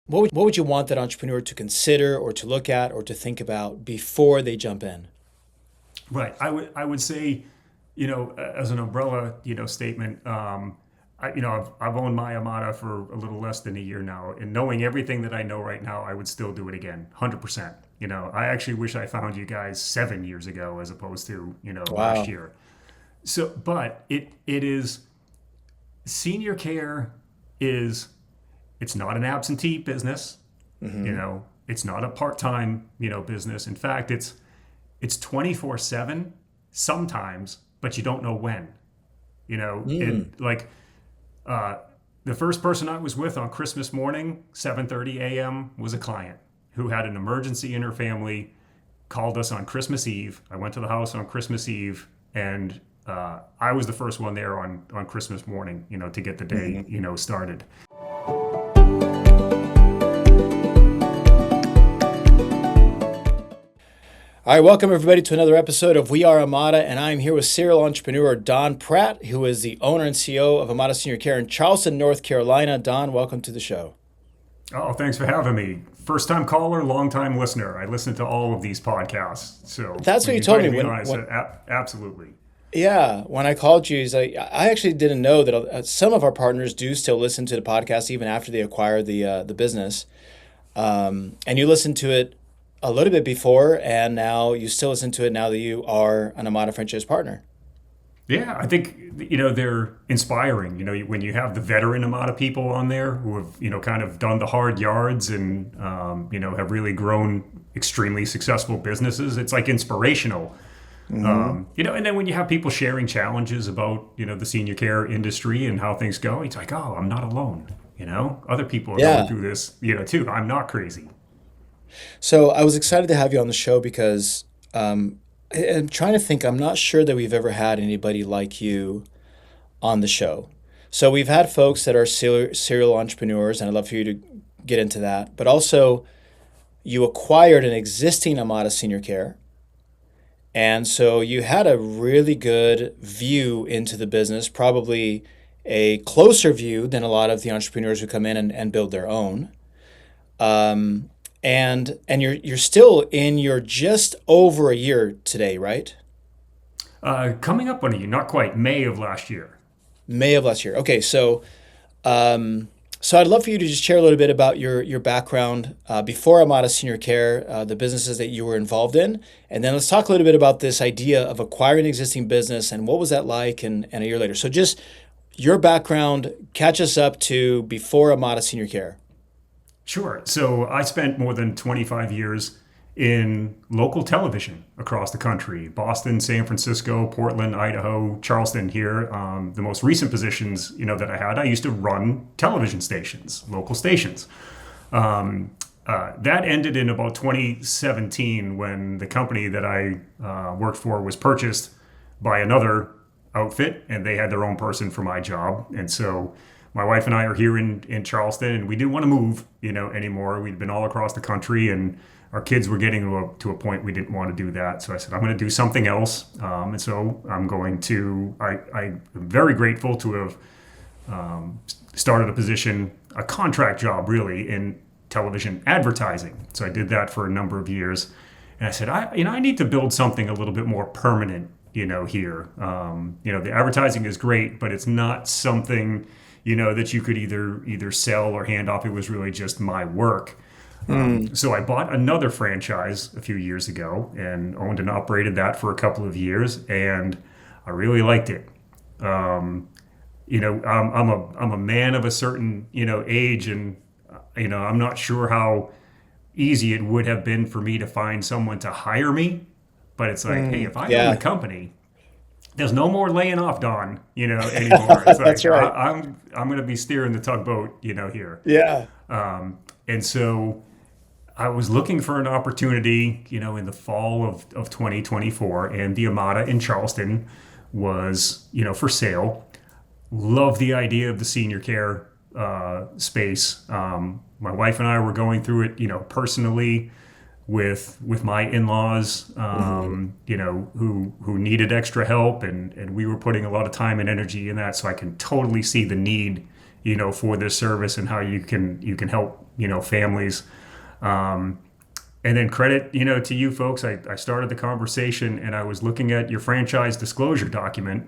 what would you want that entrepreneur to consider or to look at or to think about before they jump in? Right. I would say, as an umbrella, statement. I've owned my Amada for a little less than a year now, and knowing everything that I know right now, I would still do it again, 100%. I actually wish I found you guys 7 years ago as opposed to last Wow. year. So, but it is senior care is it's not an absentee business. Hmm. It's not a part-time business. In fact, it's 24/7 sometimes, but you don't know when. Mm. And like uh, the first person I was with on Christmas morning, 7:30 a.m., was a client who had an emergency in her family, called us on Christmas Eve. I went to the house on Christmas Eve, and I was the first one there on Christmas morning, to get the day, Hmm. started. All right, welcome everybody to another episode of We Are Amada, and I'm here with serial entrepreneur Don Pratt, who is the owner and CEO of Amada Senior Care in Charleston, North Carolina. Don, welcome to the show. Oh, thanks for having me. First time caller, long time listener. I listen to all of these podcasts. So That's what when you you told me invited me when on, I when said, Absolutely. yeah, when I called you, he's like, I actually didn't know that some of our partners do still listen to the podcast even after they acquire the business. And you listened to it a little bit before, and now you still listen to it now that you are an Amada franchise partner. Yeah, I think they're inspiring. When you have the veteran amount of people on there who have kind of done the hard yards and have really grown extremely successful businesses, it's like inspirational. Hmm. And then when you have people sharing challenges about the senior care industry and how things go, it's like, oh, I'm not alone. Other people are going Yeah. through this too. I'm not crazy. So I was excited to have you on the show because I'm trying to think. I'm not sure that we've ever had anybody like you on the show. So we've had folks that are serial entrepreneurs, and I'd love for you to get into that. But also, you acquired an existing Amada Senior Care, and so you had a really good view into the business, probably a closer view than a lot of the entrepreneurs who come in and build their own. Um, and you're still in your just over a year today, right? Coming up on you, not quite May of last year. May of last year. Okay, um, so I'd love for you to just share a little bit about your background before Amada Senior Care, the businesses that you were involved in, and then let's talk a little bit about this idea of acquiring an existing business and what was that like, and a year later. So just your background, catch us up to before Amada Senior Care. Sure. So I spent more than 25 years in local television across the country: Boston, San Francisco, Portland, Idaho, Charleston here. The most recent positions, that I had, I used to run television stations, local stations. That ended in about 2017 when the company that I worked for was purchased by another outfit, and they had their own person for my job. And so my wife and I are here in Charleston, and we didn't want to move, anymore. We'd been all across the country, and our kids were getting to a point we didn't want to do that. So I said, I'm going to do something else. And so I'm very grateful to have started a position, a contract job really, in television advertising. So I did that for a number of years. And I said, I need to build something a little bit more permanent, here. The advertising is great, but it's not something, that you could either sell or hand off. It was really just my work. Hmm. So I bought another franchise a few years ago and owned and operated that for a couple of years, and I really liked it. Um, I'm a man of a certain age, and I'm not sure how easy it would have been for me to find someone to hire me. But it's like, hey, Hmm. if I own the Yeah, company, there's no more laying off Don, anymore. It's that's like right. I'm going to be steering the tugboat, here. Yeah. And so I was looking for an opportunity, in the fall of 2024, and the Amada in Charleston was, for sale. Love the idea of the senior care space. My wife and I were going through it, personally with my in-laws, Hmm. who needed extra help, and we were putting a lot of time and energy in that. So I can totally see the need, for this service and how you can help, families. And then credit, to you folks. I started the conversation and I was looking at your franchise disclosure document,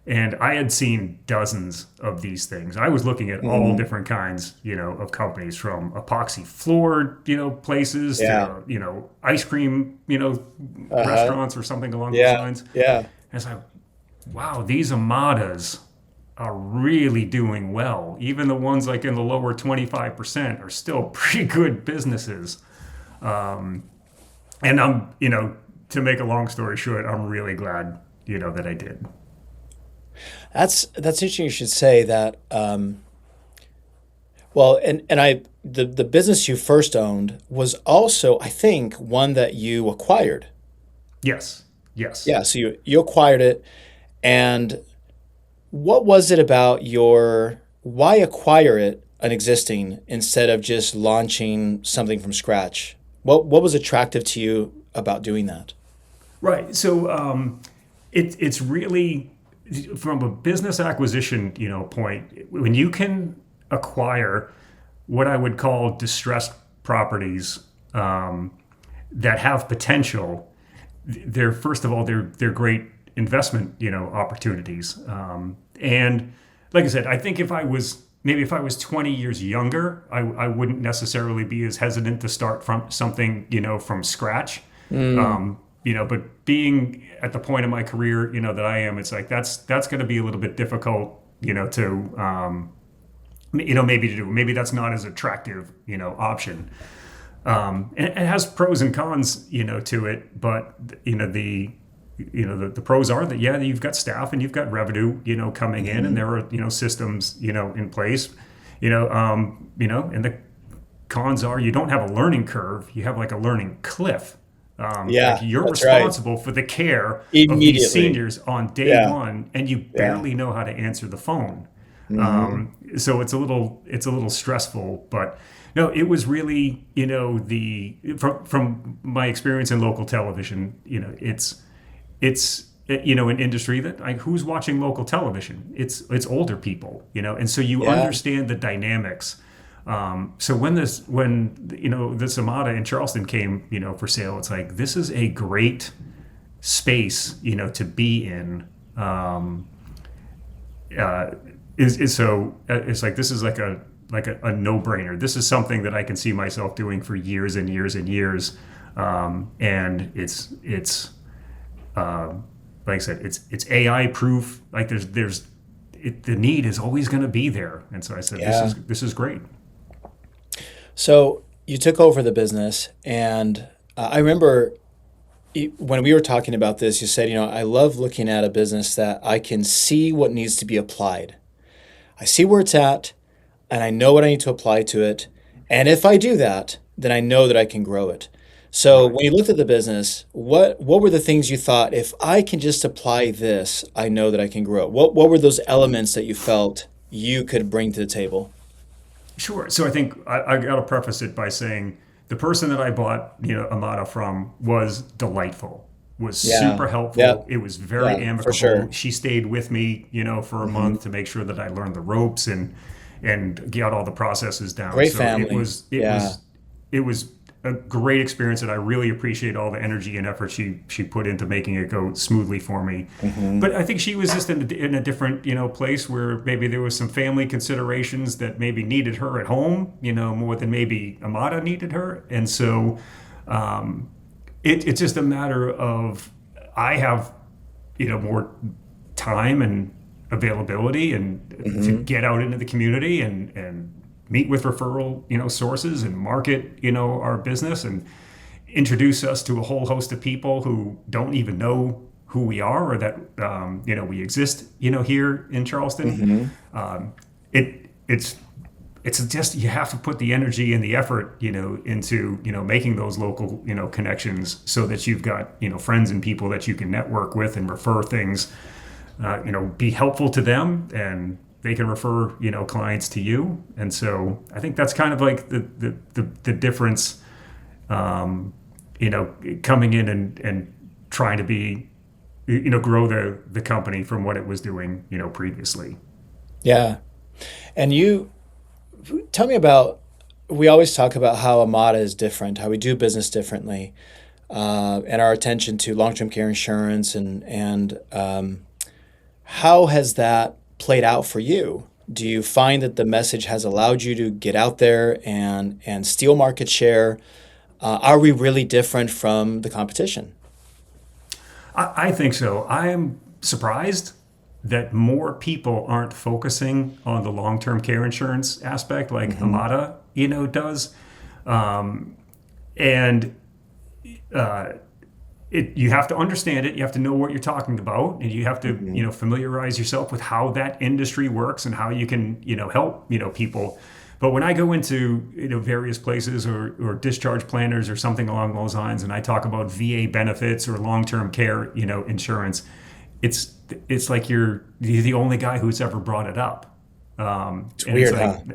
and I had seen dozens of these things. I was looking at all Hmm. different kinds, of companies, from epoxy floored, places Yeah. to, ice cream, Uh-huh. restaurants or something along those Yeah. lines. Yeah. And it's like, wow, these Amadas are really doing well. Even the ones like in the lower 25% are still pretty good businesses. And to make a long story short, I'm really glad, that I did. That's interesting. You should say that. Well, and the business you first owned was also, I think, one that you acquired. Yes. Yes. Yeah. So you acquired it, and what was it about your why acquire it an existing instead of just launching something from scratch? What was attractive to you about doing that? Right. So it's really from a business acquisition, point, when you can acquire what I would call distressed properties that have potential. They're, first of all, they're great investment, opportunities. And like I said, I think if I was 20 years younger, I wouldn't necessarily be as hesitant to start from something, from scratch. Mm, But being at the point in my career, that I am, it's like that's going to be a little bit difficult, to maybe to do. Maybe that's not as attractive, option. And it has pros and cons, to it. But the pros are that, yeah, you've got staff and you've got revenue, coming in, and mhm. there are, systems, in place, and the cons are you don't have a learning curve, you have like a learning cliff. Like Yeah, you're that's right. responsible for the care of these Immediately. seniors on day Yeah, one, and you yeah. barely know how to answer the phone. Hmm. So it's a little stressful, but no, it was really, the from my experience in local television, it's an industry that, like, who's watching local television? It's older people, and so you Yeah, understand the dynamics. So when this Amada in Charleston came, for sale, it's like this is a great space, to be in. Uh, is so It's like this is like a no brainer. This is something that I can see myself doing for years and years and years. And it's like I said, it's AI proof. Like the need is always going to be there. And so I said, this yeah. is this is great. So you took over the business, and I remember when we were talking about this, you said, I love looking at a business that I can see what needs to be applied. I see where it's at, and I know what I need to apply to it. And if I do that, then I know that I can grow it. So Right. when you looked at the business, what were the things you thought, if I can just apply this, I know that I can grow it? What were those elements that you felt you could bring to the table? Sure. So I think I got to preface it by saying the person that I bought, Amada from was delightful, was Yeah. super Yeah. helpful. It was very Yeah, for amicable. sure. She stayed with me, for a Hmm. month to make sure that I learned the ropes and got all the processes down. Great So it family. was it Yeah. was it was a great experience, and I really appreciate all the energy and effort she put into making it go smoothly for me. Hmm. But I think she was just in a different, place where maybe there was some family considerations that maybe needed her at home, more than maybe Amada needed her. And so it's just a matter of I have, more time and availability and to Hmm. get out into the community and meet with referral, sources, and market, our business, and introduce us to a whole host of people who don't even know who we are, or that we exist, here in Charleston. Hmm. It it's it's just, you have to put the energy and the effort, into, making those local, connections, so that you've got, friends and people that you can network with and refer things, be helpful to them, and they can refer, clients to you. And so I think that's kind of like the difference, um, coming in and trying to be, grow the company from what it was doing, previously. Yeah. And you tell me about, we always talk about how Amada is different, how we do business differently, and our attention to long-term care insurance and how has that played out for you? Do you find that the message has allowed you to get out there and steal market share? Are we really different from the competition? I think so. I am surprised that more people aren't focusing on the long-term care insurance aspect like Hmm. Amada, does. And uh, you have to understand it. You have to know what you're talking about, and you have to, Hmm. familiarize yourself with how that industry works and how you can, help, people. But when I go into, various places or discharge planners or something along those lines, and I talk about VA benefits or long-term care, insurance, it's it's like you're the only guy who's ever brought it up, It's and it's weird, like, huh?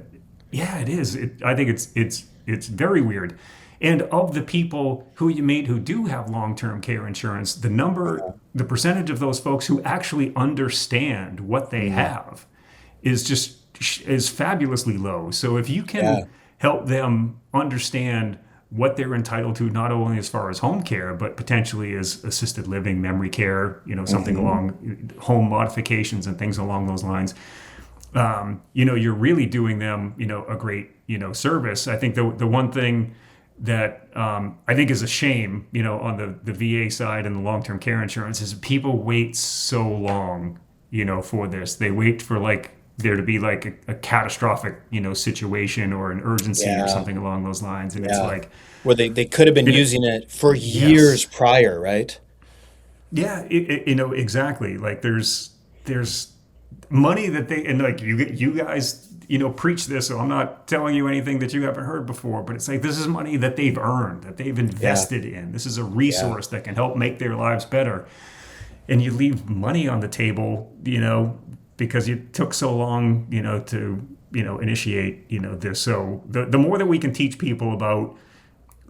yeah, it is. I think it's very weird. And of the people who you meet who do have long-term care insurance, the percentage of those folks who actually understand what they Mm. have is fabulously low. So if you Yeah. can help them understand what they're entitled to, not only as far as home care, but potentially as assisted living, memory care, something Hmm. along home modifications and things along those lines, you're really doing them, a great, service. I think the one thing that I think is a shame, on the VA side and the long-term care insurance is people wait so long, for this. They wait for like there to be like a catastrophic, situation or an urgency or Yeah. something along those lines. And it's Yeah. like, Where they could have been it, using it for years yes, prior, right? yeah, exactly. Like there's money that they and like you guys preach this, so I'm not telling you anything that you haven't heard before, but it's like this is money that they've earned, that they've Yeah. invested in. This is a Yeah. resource that can help make their lives better, and you leave money on the table, because you took so long, to initiate this. So the more that we can teach people about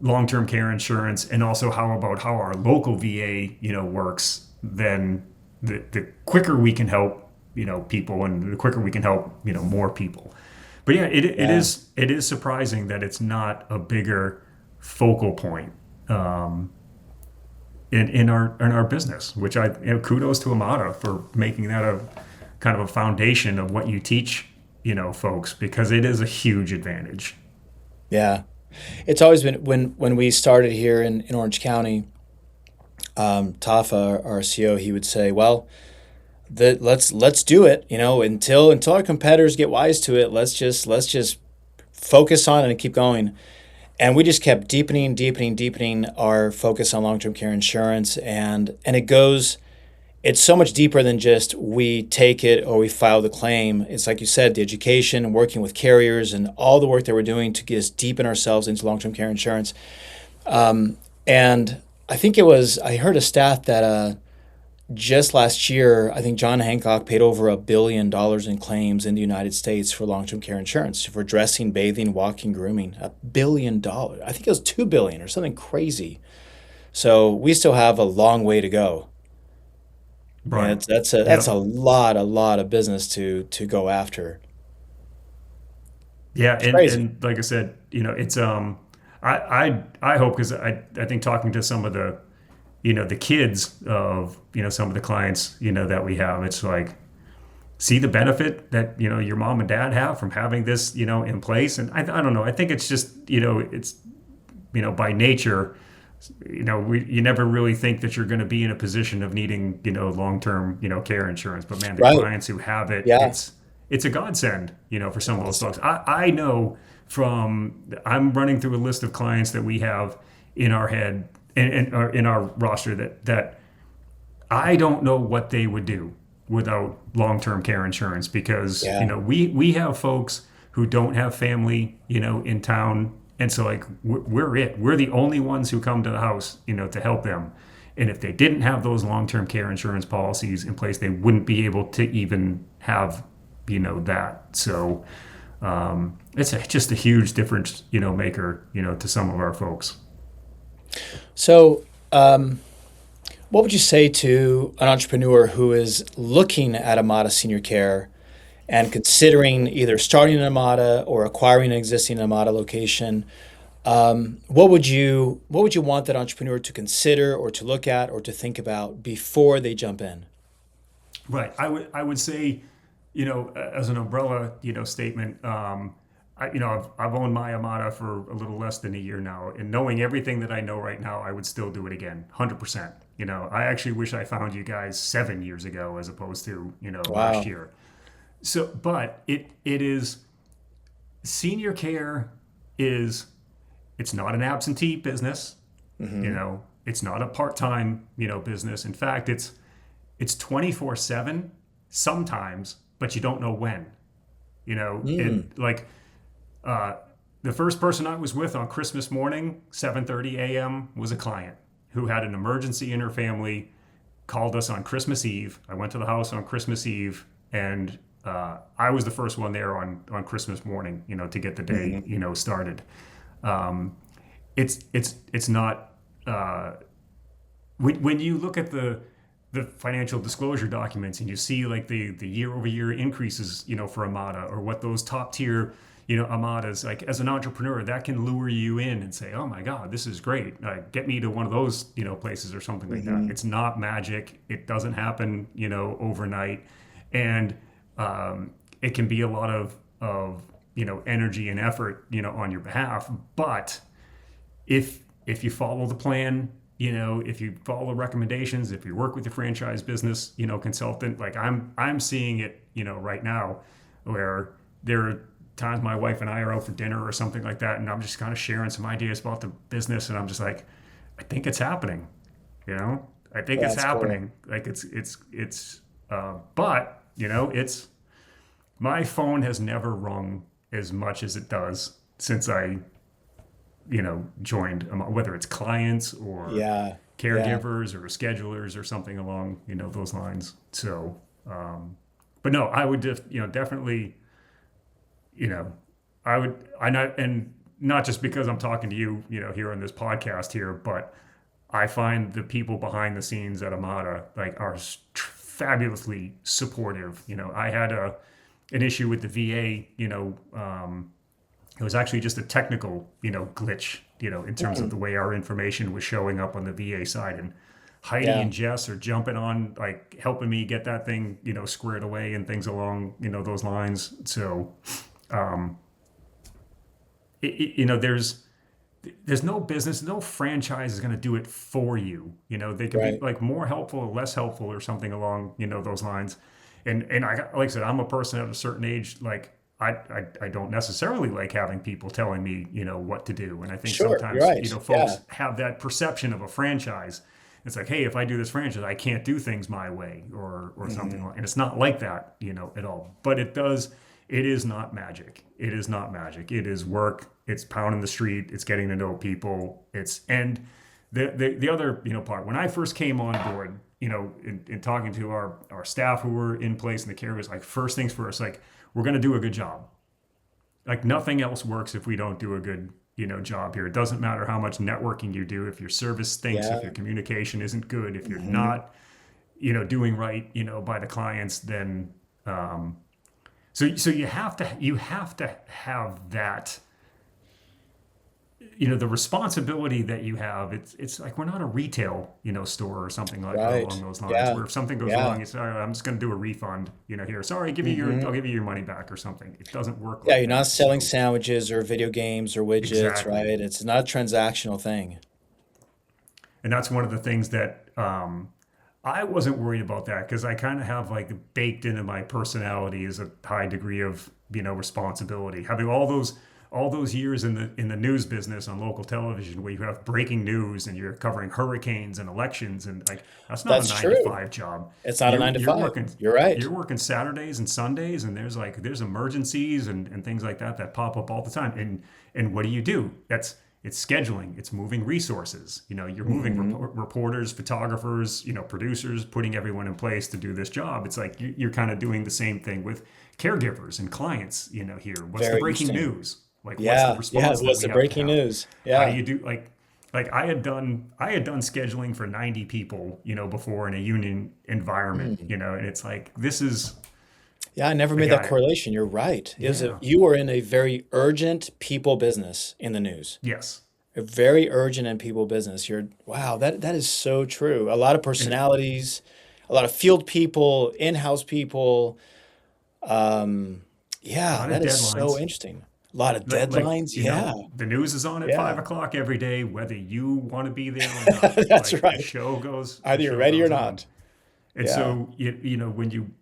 long-term care insurance and also how our local VA works, then the quicker we can help people, and the quicker we can help more people. But yeah, Yeah. it is surprising that it's not a bigger focal point in our business. Which kudos to Amada for making that a kind of a foundation of what you teach folks, because it is a huge advantage. Yeah. It's always been when we started here in Orange County, Tafa, our CO, he would say, "Well, let's do it. Until our competitors get wise to it, let's just focus on it and keep going." And we just kept deepening, deepening, deepening our focus on long-term care insurance, and it's so much deeper than just we take it or we file the claim. It's like you said, the education and working with carriers and all the work that we're doing to get us deepen ourselves into long-term care insurance. And I think I heard a stat that just last year, I think John Hancock paid over $1 billion in claims in the United States for long-term care insurance for dressing, bathing, walking, grooming. $1 billion. I think it was 2 billion or something crazy. So we still have a long way to go. And Right. that's a Yep. lot of business to go after. Yeah, It's and crazy. and like I said, it's I hope, because I think talking to some of the the kids of some of the clients that we have, it's like see the benefit that your mom and dad have from having this in place. And I don't know, I think it's just it's by nature, you never really think that you're going to be in a position of needing long-term care insurance. But man, the Right. clients who have it, Yeah. it's a godsend for some of those Awesome. folks. I know from I'm running through a list of clients that we have in our head and or in our roster that I don't know what they would do without long-term care insurance, because Yeah. we have folks who don't have family in town, and so like we're the only ones who come to the house to help them. And if they didn't have those long-term care insurance policies in place, they wouldn't be able to even have that. So just a huge difference maker to some of our folks. So, what would you say to an entrepreneur who is looking at Amada Senior Care and considering either starting an Amada or acquiring an existing Amada location, what would you want that entrepreneur to consider or to look at or to think about before they jump in? Right. I would say, as an umbrella, statement. I've owned my Amada for a little less than a year now, and knowing everything that I know right now, I would still do it again, 100%. I actually wish I found you guys 7 years ago as opposed to last Wow. year. So, but it is senior care is it's not an absentee business. Hmm. It's not a part-time business. In fact, it's 24/7 sometimes, but you don't know when. Mm. And like the first person I was with on Christmas morning, 7:30 a.m. was a client who had an emergency in her family, called us on Christmas Eve. I went to the house on Christmas Eve, and I was the first one there on Christmas morning, to get the day, Hmm. started. Um, it's not when you look at the financial disclosure documents and you see like the year over year increases, for Amada, or what those top tier, Amadas, like, as an entrepreneur, that can lure you in and say, oh my God, this is great. Get me to one of those, places or something like that. Hmm. It's not magic. It doesn't happen, overnight. And it can be a lot of, energy and effort, on your behalf. But if you follow the plan, if you follow the recommendations, if you work with your franchise business, consultant, like I'm seeing it, right now, where there are times my wife and I are out for dinner or something like that, and I'm just kind of sharing some ideas about the business, and I'm just like, I think it's happening, I think it's That's cool. happening. Like but it's my phone has never rung as much as it does since I joined, whether it's clients or Yeah. Yeah. caregivers or schedulers or something along, those lines. So, but no, I would just, definitely, you know, I not, and not just because I'm talking to you, here on this podcast here, but I find the people behind the scenes at Amada like are fabulously supportive. I had an issue with the VA, it was actually just a technical, glitch, in terms of Mm. the way our information was showing up on the VA side. And Heidi Yeah. and Jess are jumping on, like, helping me get that thing, squared away and things along, those lines. So, there's no business, no franchise is going to do it for you. They can be Right. like more helpful or less helpful or something along, those lines. And like I said, I'm a person at a certain age, like I don't necessarily like having people telling me, what to do. And I think Sure. You're sometimes, right. Yeah. folks have that perception of a franchise. It's like, hey, if I do this franchise, I can't do things my way or something Hmm. like. And it's not like that, at all. But it does. It is not magic. It is not magic. It is work. It's pounding the street. It's getting to know people. It's and the other part, when I first came on board, in talking to our staff who were in place in the care, was like, first things first, like, we're going to do a good job. Like, nothing else works if we don't do a good job here. It doesn't matter how much networking you do, if your service stinks, if Yeah. your communication isn't good, if you're Hmm. not doing right by the clients, then so you have to have that, the responsibility that you have. It's like, we're not a retail store or something like along Right. those lines, Yeah. where if something goes Yeah. wrong, it's, all right, I'm just going to do a refund, here, sorry, I'll Hmm. give you your money back or something. It doesn't work Yeah. like You're not that. selling So sandwiches or video games or widgets, right? exactly. It's not a transactional thing. And that's one of the things that I wasn't worried about, that because I kind of have, like, baked into my personality is a high degree of responsibility. Having all those years in the news business on local television, where you have breaking news and you're covering hurricanes and elections, and, like, that's not a That's nine to true. five job. It's not a You're nine to you're five. working You're right. you're working Saturdays and Sundays, and there's emergencies and things like that pop up all the time. And what do? It's scheduling, it's moving resources. You're moving Hmm. reporters, photographers, producers, putting everyone in place to do this job. It's like you're kind of doing the same thing with caregivers and clients. Here, what's the Very breaking interesting. news? Like, what's the Yeah. Yeah. response that What's we the have to breaking have? news? How do Yeah. you do, like I had done scheduling for 90 people, before, in a union environment, Mm. and it's like, this is Yeah, I never The made that guy, correlation. You're right. yeah, You were in a very urgent people business in the news. yes. A very urgent and people business. You're wow, that is so true. A lot of And personalities, a lot of field people, in-house people. a Yeah, lot of that is so deadlines. interesting. A lot of Like, deadlines. Yeah. the news is on at Yeah. 5 o'clock every day, whether you want to be there or not. That's Like right. the Either you're show ready or goes on. not. And Yeah. so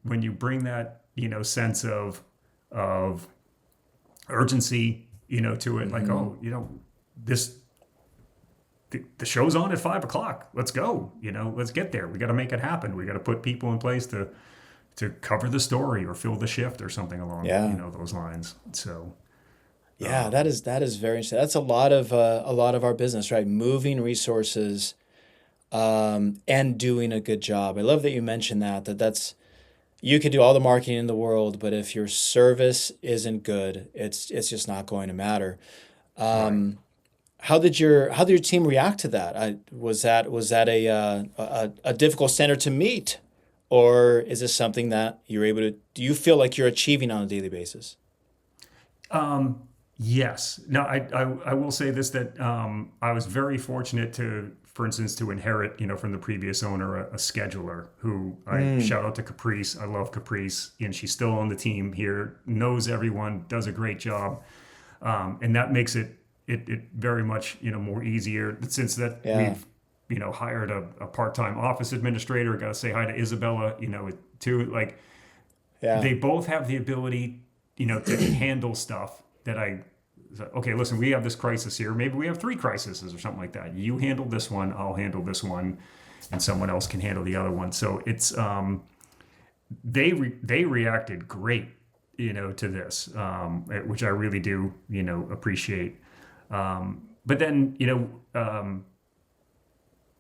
when you bring that, sense of urgency, to it, like, Hmm. oh, this the show's on at 5 o'clock. Let's go. Let's get there. We got to make it happen. We got to put people in place to cover the story or fill the shift or something along, Yeah. those lines. So, Yeah, that is very interesting. That's a lot of our business, right? Moving resources and doing a good job. I love that you mentioned that's you could do all the marketing in the world, but if your service isn't good, it's just not going to matter. right. How did your team react to that? Was that a difficult standard to meet, or is this something that you're able to? Do you feel like you're achieving on a daily basis? Yes. Now, I will say this, that I was very fortunate for instance, to inherit, from the previous owner, a scheduler who, I Mm, shout out to Caprice. I love Caprice, and she's still on the team here, knows everyone, does a great job. And that makes it very much, more easier since that yeah, we've, hired a part-time office administrator. Got to say hi to Isabella, too. Like, yeah, they both have the ability, to handle stuff that okay, listen, we have this crisis here. Maybe we have three crises or something like that. You handle this one, I'll handle this one, and someone else can handle the other one. So it's they reacted great, to this, which I really do, appreciate. But then,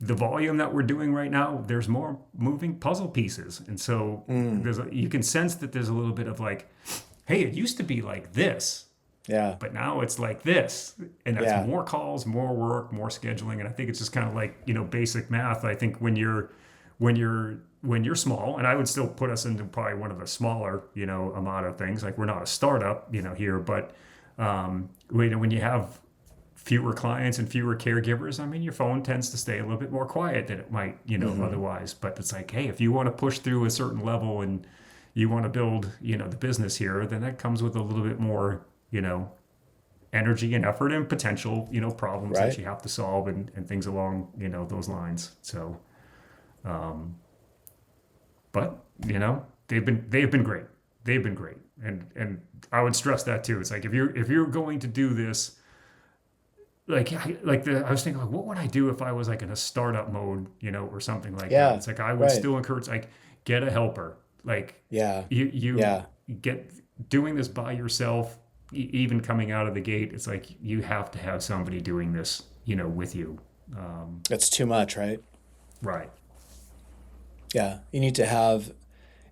the volume that we're doing right now, there's more moving puzzle pieces, and so mm, you can sense that there's a little bit of like, hey, it used to be like this, yeah, but now it's like this, and that's yeah, more calls, more work, more scheduling. And I think it's just kind of like, basic math. I think when you're small, and I would still put us into probably one of the smaller, Amada things. Like, we're not a startup, here, but when you have fewer clients and fewer caregivers, I mean, your phone tends to stay a little bit more quiet than it might, hmm, otherwise. But it's like, hey, if you want to push through a certain level and you want to build, the business here, then that comes with a little bit more, energy and effort and potential, problems that right. you have to solve, and things along, those lines. So, but they've been great. They've been great. And I would stress that too. It's like, if you're going to do this, I was thinking, like, what would I do if I was like in a startup mode, or something like that. Yeah, It's like, I would right. still encourage, like, get a helper. Like, Yeah, you yeah. get doing this by yourself, even coming out of the gate. It's like, you have to have somebody doing this, with you. It's too much, right? Right. Yeah, you need to have,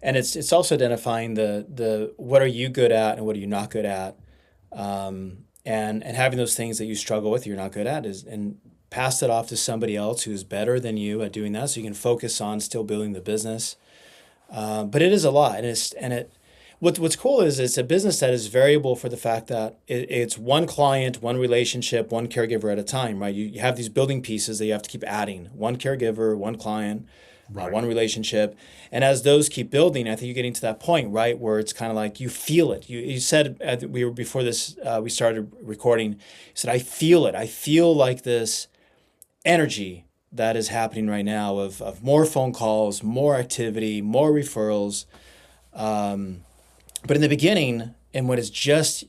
and it's also identifying the what are you good at and what are you not good at, and having those things that you struggle with, you're not good at, is and pass it off to somebody else who's better than you at doing that, so you can focus on still building the business. But it is a lot, what's cool is it's a business that is variable for the fact that it's one client, one relationship, one caregiver at a time, right? You have these building pieces that you have to keep adding: one caregiver, one client, Right. one relationship. And as those keep building, I think you're getting to that point, right, where it's kind of like you feel it. You said, we were before this, we started recording. You said, I feel it. I feel like this energy that is happening right now of more phone calls, more activity, more referrals. But in the beginning, and when it's just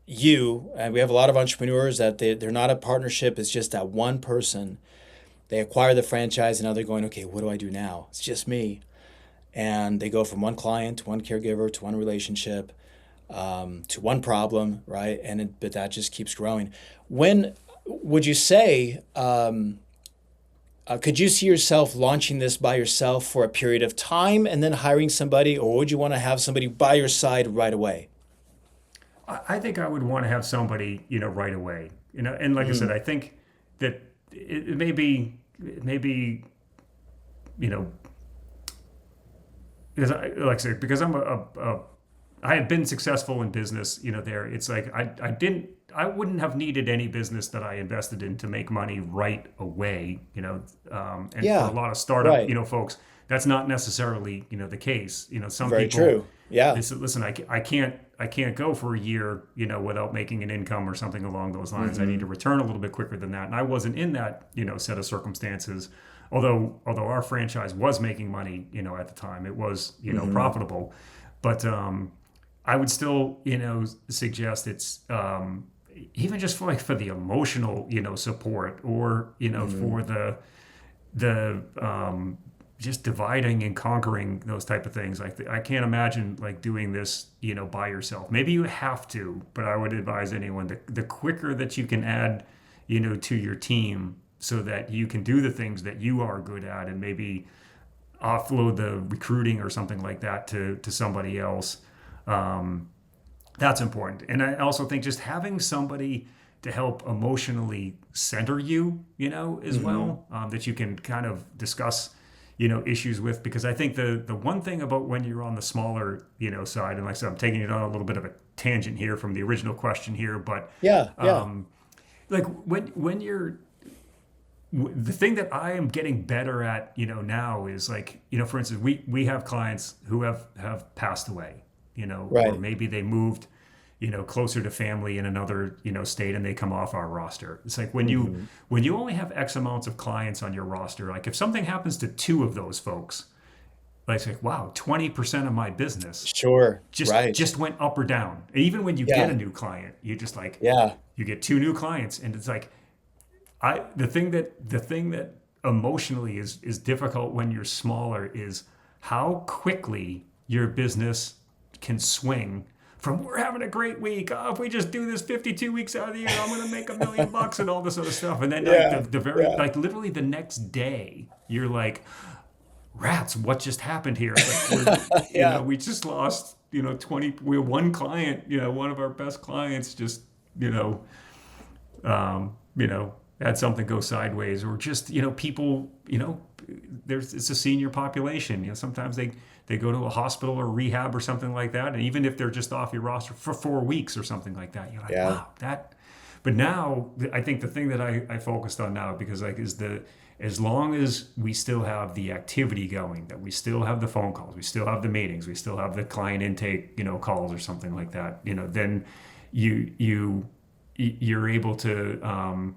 you, and we have a lot of entrepreneurs that they're not a partnership, it's just that one person. They acquire the franchise and now they're going, okay, what do I do now? It's just me. And they go from one client to one caregiver to one relationship, to one problem, right? But that just keeps growing. When would you say, could you see yourself launching this by yourself for a period of time and then hiring somebody, or would you want to have somebody by your side right away? I think I would want to have somebody, right away. And like I said, Mm, I think that it may be, you know, because like I said, because I'm a I had been successful in business, there. It's like I wouldn't have needed any business that I invested in to make money right away, and for a Yeah, lot of startup, right. folks, that's not necessarily, the case. Some Very people, true. Yeah. they said, listen, I can't go for a year, without making an income or something along those lines. I need to Hmm. return a little bit quicker than that. And I wasn't in that, set of circumstances. Although our franchise was making money, at the time, it was, Hmm. profitable. But I would still, suggest it's even just for the emotional, support, or Hmm. for the just dividing and conquering those type of things. Like I can't imagine like doing this, by yourself. Maybe you have to, but I would advise anyone the quicker that you can add, to your team so that you can do the things that you are good at, and maybe offload the recruiting or something like that to somebody else. Um, that's important. And I also think just having somebody to help emotionally center you, as Hmm. well, that you can kind of discuss, issues with. Because I think the one thing about when you're on the smaller, side, and like I said, I'm taking it on a little bit of a tangent here from the original question here, but Yeah, yeah. like when you're the thing that I am getting better at, now is like, for instance, we have clients who have passed away, or Right. maybe they moved, closer to family in another, state, and they come off our roster. It's like Hmm. when you only have X amounts of clients on your roster, like if something happens to two of those folks, like it's like, wow, 20% of my business Sure. just Right. just went up or down. Even when you get Yeah. a new client, you just like Yeah. you get two new clients, and it's like the thing that emotionally is difficult when you're smaller is how quickly your business can swing from we're having a great week. Oh, if we just do this 52 weeks out of the year, I'm going to make $1 million and all this other stuff. And then like the, Yeah. the very Yeah. like literally the next day, you're like, rats, what just happened here? It's like Yeah. we just lost 20. We have one client, one of our best clients just you know had something go sideways, or just people, there's it's a senior population. Sometimes they go to a hospital or rehab or something like that, and even if they're just off your roster for 4 weeks or something like that, you're like, Yeah. wow, that. But now I think the thing that I focused on now, because like is the as long as we still have the activity going, that we still have the phone calls, we still have the meetings, we still have the client intake, calls or something like that, then you're able to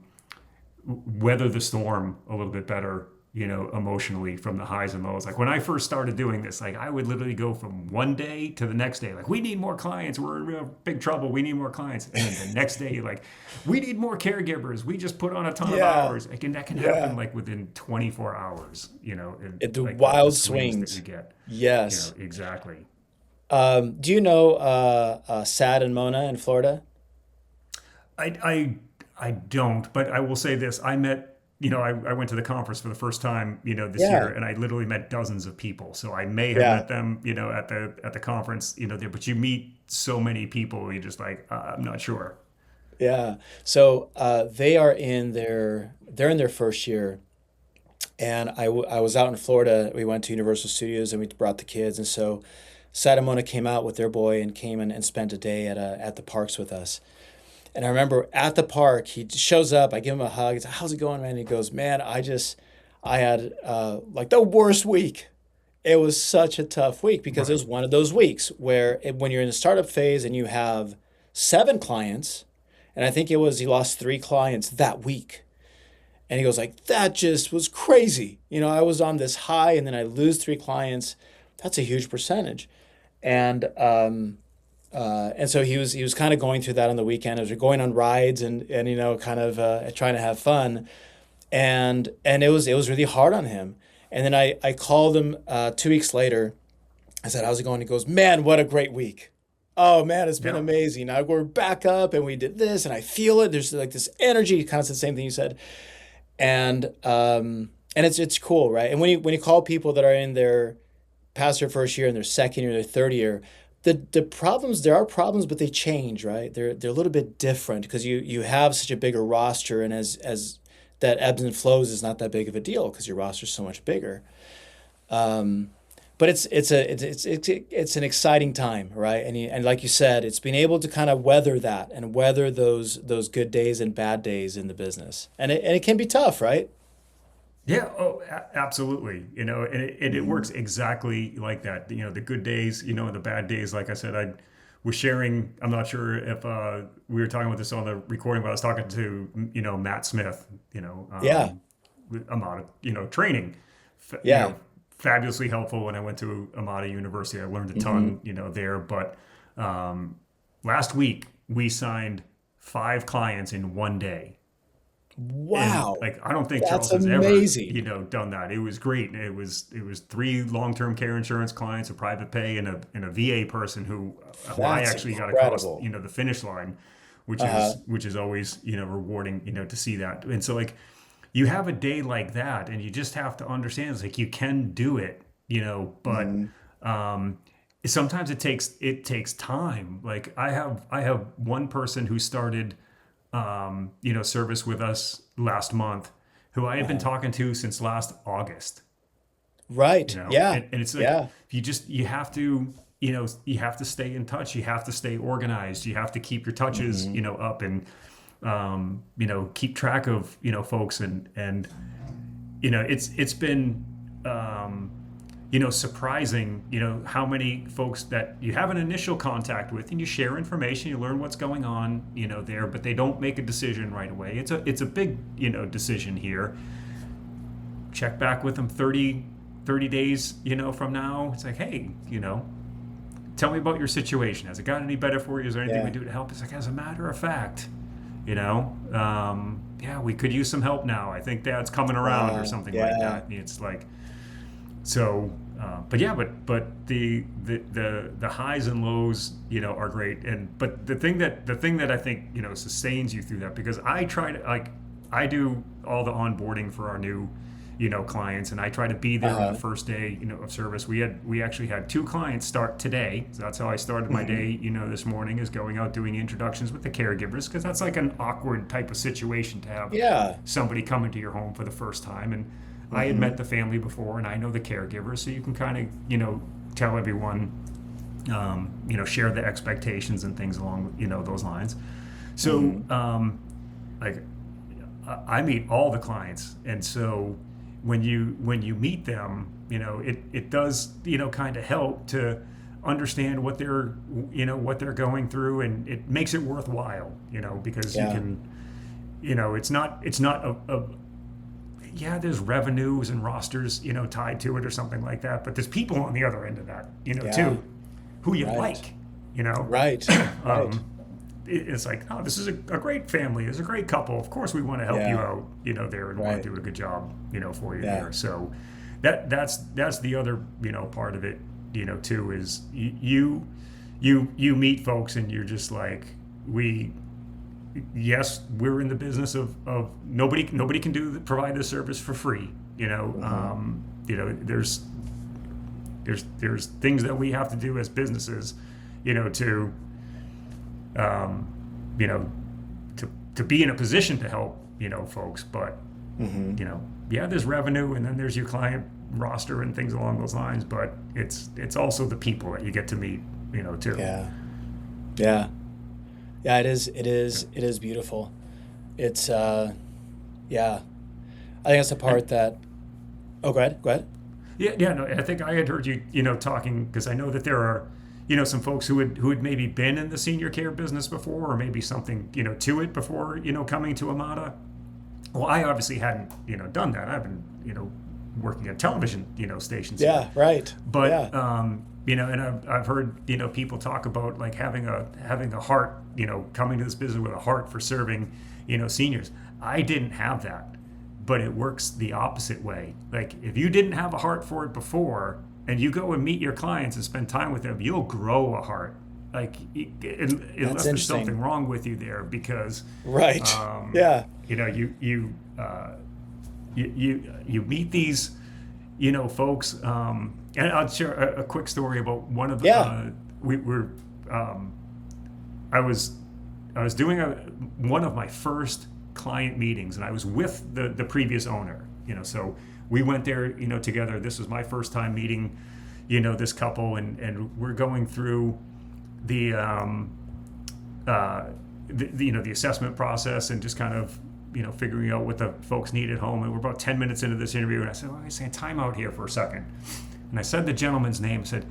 weather the storm a little bit better, emotionally, from the highs and lows. Like when I first started doing this, like I would literally go from one day to the next day, like we need more clients, we're in real big trouble, we need more clients, and then the next day you're like, we need more caregivers, we just put on a ton of Yeah. hours. Like, and that can happen Yeah. like within 24 hours, and The like the wild swings that you swings. get, Yes. exactly. Do you know Sad and Mona in Florida? I don't, but I will say this. I met, I went to the conference for the first time, this year, Yeah. and I literally met dozens of people. So I may have Yeah. met them, at the conference, there, but you meet so many people, you're just like, I'm not sure. Yeah. So they're in their first year, and I was out in Florida. We went to Universal Studios and we brought the kids, and so Sad and Mona came out with their boy and came in and spent a day at the parks with us. And I remember at the park, he shows up. I give him a hug. He's like, "How's it going, man?" And he goes, "Man, I had like the worst week. It was such a tough week because it Right. was one of those weeks where when you're in the startup phase and you have 7 clients, and I think it was he lost 3 clients that week." And he goes like, "That just was crazy. I was on this high and then I lose 3 clients. That's a huge percentage." And and so he was kind of going through that on the weekend as we're going on rides and kind of trying to have fun, and it was really hard on him. And then I called him 2 weeks later. I said, "How's it going?" He goes, "Man, what a great week. Oh man, it's been Yeah. amazing. Now we're back up and we did this and I feel it. There's like this energy." Kind of the same thing you said, and it's cool, right? And when you call people that are in their past their first year and their second year, their third year, the problems there are problems, but they change, right? They're a little bit different because you have such a bigger roster, and as that ebbs and flows is not that big of a deal because your roster's so much bigger. but it's an exciting time, right? And like you said, it's being able to kind of weather that and weather those good days and bad days in the business, and it can be tough, right? Yeah, oh, absolutely. And it works Hmm. exactly like that. The good days, and the bad days. Like I said, I was sharing. I'm not sure if we were talking about this on the recording, but I was talking to Matt Smith. Yeah, With Amada. Training. yeah. Fabulously helpful when I went to Amada University. I learned a Hmm. ton, there. But last week we signed 5 clients in one day. And Wow, like I don't think that's Charles has ever amazing. done that. It was great. It was 3 long-term care insurance clients, a private pay, and a VA person who I That's actually got across incredible. the finish line, which Uh-huh. is always rewarding to see that. And so like you have a day like that, and you just have to understand it's like you can do it, but Hmm. um, sometimes it takes time. Like I have one person who started service with us last month, who I had been Uh-huh. talking to since last August. Right. Yeah. And it's like Yeah. you have to stay in touch. You have to stay organized. You have to keep your touches, Hmm. up, and keep track of folks, and it's been surprising, how many folks that you have an initial contact with, and you share information, you learn what's going on, there, but they don't make a decision right away. It's a big, decision here. Check back with them 30 days, from now. It's like, hey, tell me about your situation. Has it gotten any better for you? Is there anything we Yeah. do to help? It's like, as a matter of fact, yeah, we could use some help now. I think Dad's coming around or something like Yeah. that. And it's like, so, but yeah, but the highs and lows, are great. And but the thing that I think sustains you through that, because I try to, like, I do all the onboarding for our new clients, and I try to be there on the Uh-huh. first day of service. We actually had 2 clients start today, so that's how I started my Hmm. day this morning, is going out doing introductions with the caregivers, because that's like an awkward type of situation to have Yeah. somebody come into your home for the first time. And I had Hmm. met the family before, and I know the caregivers, so you can kind of tell everyone, share the expectations and things along those lines. So Hmm. like I meet all the clients, and so when you meet them, it does kind of help to understand what they're going through, and it makes it worthwhile, because you Yeah. can, it's not a yeah, there's revenues and rosters, tied to it or something like that. But there's people on the other end of that, Yeah. too, who you Right. like, you know. Right. Right. Um, it's like, oh, this is a great family. It's a great couple. Of course, we want to help you Yeah. out, there, and want Right. to do a good job, for you Yeah. there. So that's the other, part of it, too, is you meet folks, and you're just like, we yes, we're in the business of nobody can provide this service for free. Hmm. There's things that we have to do as businesses, to you know to be in a position to help folks. But Hmm. yeah, there's revenue, and then there's your client roster and things along those lines. But it's also the people that you get to meet, too. Yeah. Yeah. Yeah. It is. It is. It is beautiful. It's. Yeah. I think that's the And part that. Oh, go ahead. Go ahead. yeah, yeah, no, I think I had heard you, talking, because I know that there are, some folks who had maybe been in the senior care business before, or maybe something, to it before, coming to Amada. Well, I obviously hadn't, done that. I've been, working at television, stations here, Yeah. Right. but Yeah. and I've heard people talk about, like, having a heart, coming to this business with a heart for serving, seniors. I didn't have that, but it works the opposite way. Like, if you didn't have a heart for it before, and you go and meet your clients and spend time with them, you'll grow a heart. Like, That's unless there's something interesting. wrong with you there, because Right. Yeah. you know you meet these folks, and I'll share a quick story about one of the Yeah. we were I was doing one of my first client meetings, and I was with the previous owner, so we went there, together. This was my first time meeting this couple, and we're going through the, the assessment process and just kind of, figuring out what the folks need at home. And we're about 10 minutes into this interview, and I said, well, I say time out here for a second. And I said the gentleman's name. I said,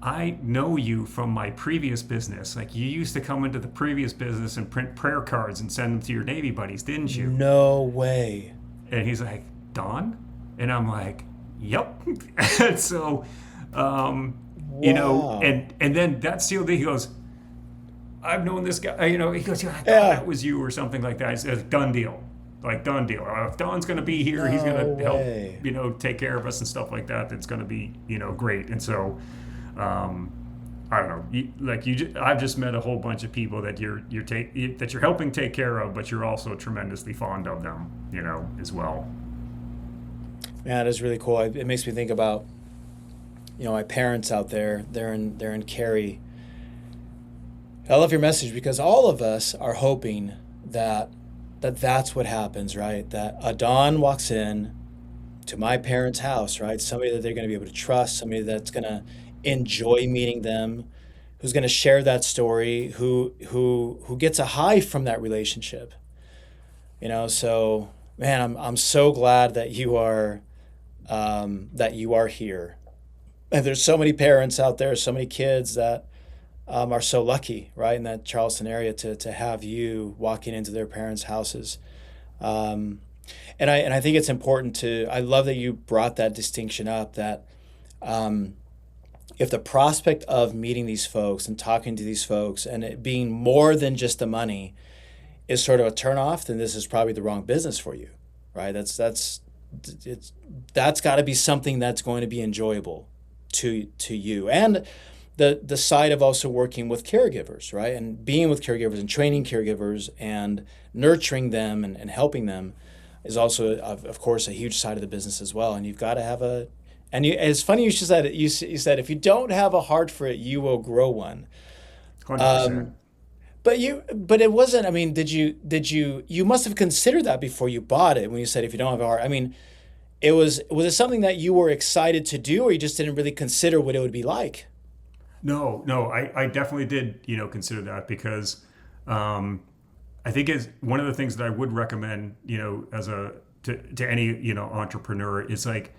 I know you from my previous business. Like, you used to come into the previous business and print prayer cards and send them to your Navy buddies, didn't you? No way. And he's like, Don? And I'm like, yep. And so, Wow. and then that sealed it. He goes, I've known this guy, he goes, yeah, I thought Yeah. that was you or something like that. I said, done deal. Like, done deal. If Don's going to be here, he's going to way. help, take care of us and stuff like that. That's going to be, great. And so, I don't know. I've just met a whole bunch of people that that you're helping take care of, but you're also tremendously fond of them, as well. Man, that is really cool. It makes me think about, my parents out there. They're in Cary. I love your message because all of us are hoping that's what happens, right? That a Don walks in to my parents' house, right? Somebody that they're going to be able to trust, somebody that's going to enjoy meeting them, who's going to share that story, who gets a high from that relationship. So man, I'm so glad that you are here. And there's so many parents out there, so many kids that are so lucky, right, in that Charleston area to have you walking into their parents' houses. Um, and I think it's important I love that you brought that distinction up that um, if the prospect of meeting these folks and talking to these folks and it being more than just the money is sort of a turnoff, then this is probably the wrong business for you, right? That's got to be something that's going to be enjoyable to you. And the side of also working with caregivers, right? And being with caregivers and training caregivers and nurturing them and helping them is also, of course, a huge side of the business as well. And you've got to have it's funny you said it. You said if you don't have a heart for it, you will grow one. 100%. But it wasn't. I mean, you must have considered that before you bought it when you said if you don't have a heart. I mean, was it something that you were excited to do, or you just didn't really consider what it would be like? No, I definitely did, consider that because I think it's one of the things that I would recommend, to any, entrepreneur is like,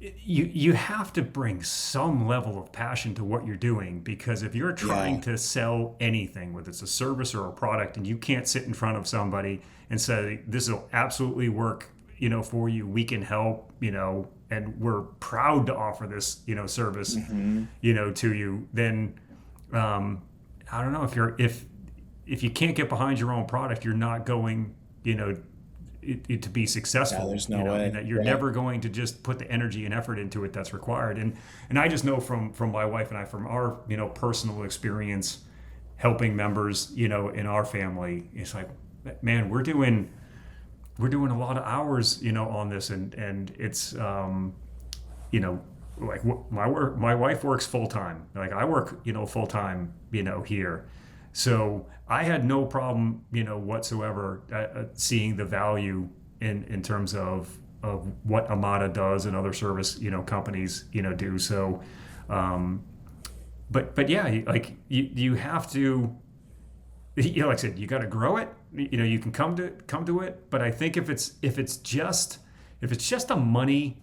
you have to bring some level of passion to what you're doing, because if you're trying Yeah. to sell anything, whether it's a service or a product, and you can't sit in front of somebody and say, this will absolutely work, for you, we can help, and we're proud to offer this, service, Hmm. to you, then I don't know, if you can't get behind your own product, you're not going, to be Yeah, successful, there's no and way. that you're Right. never going to just put the energy and effort into it that's required. And I just know from my wife and I, from our, personal experience helping members, in our family, it's like, man, we're doing a lot of hours, on this, and it's, like my wife works full time. Like I work, full time, here. So I had no problem, whatsoever seeing the value in terms of what Amada does and other service, companies, do. So, but yeah, like you have to, like I said, you got to grow it. You can come to it, but I think if it's just a money,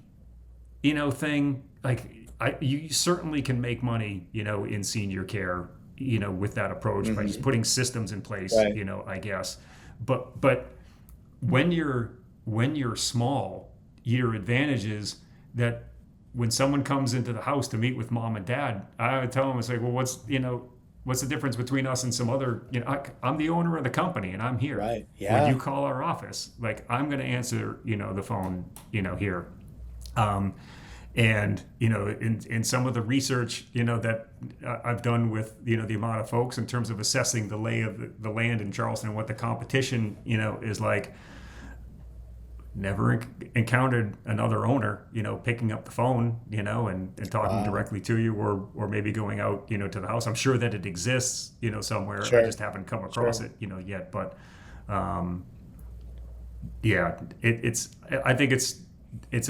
thing, like you certainly can make money, in senior care, with that approach by just Hmm. putting systems in place, Right. I guess. But when you're small, your advantage is that when someone comes into the house to meet with mom and dad, I would tell them, it's like, well, what's the difference between us and some other, I'm the owner of the company and I'm here. Right. When you Yeah. call our office, like I'm going to answer, the phone, here. Um, and in some of the research that I've done with the amount of folks in terms of assessing the lay of the land in Charleston and what the competition is like, never encountered another owner picking up the phone and talking Wow. directly to you, or maybe going out to the house. I'm sure that it exists somewhere. I Sure. just haven't come across Sure. it yet. But um, I think it's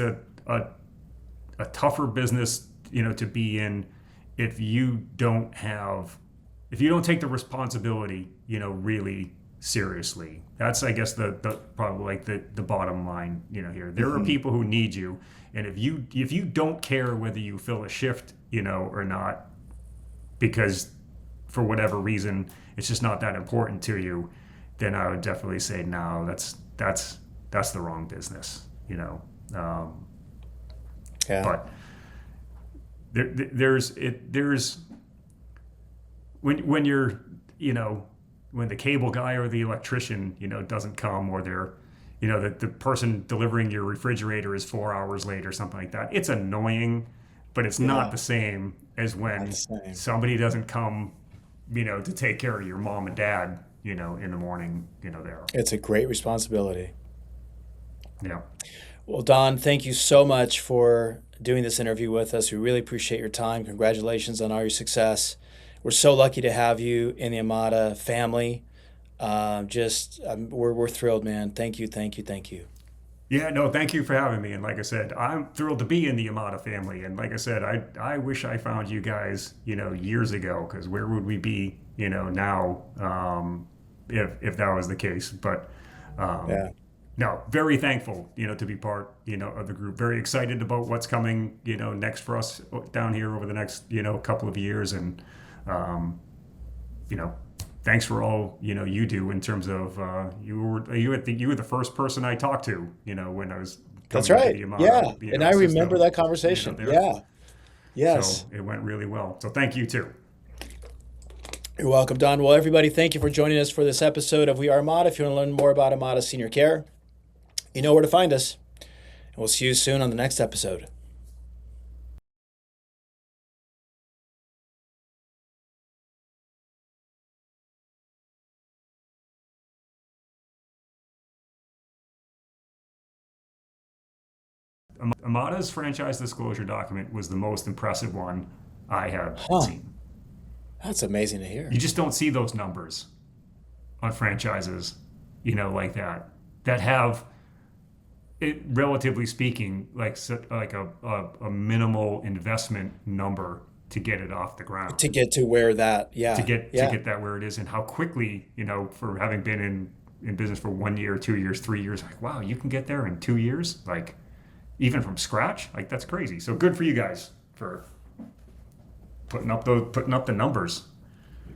a tougher business to be in if you don't have if you don't take the responsibility, really seriously. That's, I guess, the probably like the bottom line, here. There are Hmm. people who need you, and if you don't care whether you fill a shift, or not, because for whatever reason it's just not that important to you, then I would definitely say no. That's the wrong business, Yeah. but there's when you're when the cable guy or the electrician doesn't come, or they're the person delivering your refrigerator is 4 hours late or something like that. It's annoying, but it's not Yeah. the same as Not the when same. somebody doesn't come to take care of your mom and dad in the morning there. It's a great responsibility. Yeah. Well, Don, thank you so much for doing this interview with us. We really appreciate your time. Congratulations on all your success. We're so lucky to have you in the Amada family. We're thrilled, man. Thank you, thank you, thank you. Yeah, no, thank you for having me. And like I said, I'm thrilled to be in the Amada family. And like I said, I wish I found you guys, years ago, because where would we be, now, if that was the case. But um, Yeah, no, very thankful, to be part, of the group. Very excited about what's coming, next for us down here over the next, couple of years. And um, you know, thanks for all you do in terms of you were the first person I talked to when I was that's coming into right. the Yeah, Amada and I remember system that conversation. there. Yeah, So yes. it went really well. So thank you too. You're welcome, Don. Well, everybody, thank you for joining us for this episode of We Are Amada. If you want to learn more about Amada Senior Care, you know where to find us. And we'll see you soon on the next episode. Amada's franchise disclosure document was the most impressive one I have Huh. seen. That's amazing to You hear. just don't see those numbers on franchises, like that have it, relatively speaking, like a minimal investment number to get it off the ground, To get to where that, to yeah, get yeah. that where it is, and how quickly, for having been in business for 1 year, 2 years, 3 years, like, wow, you can get there in 2 years, like, even from scratch. Like, that's crazy. So good for you guys for putting up the numbers.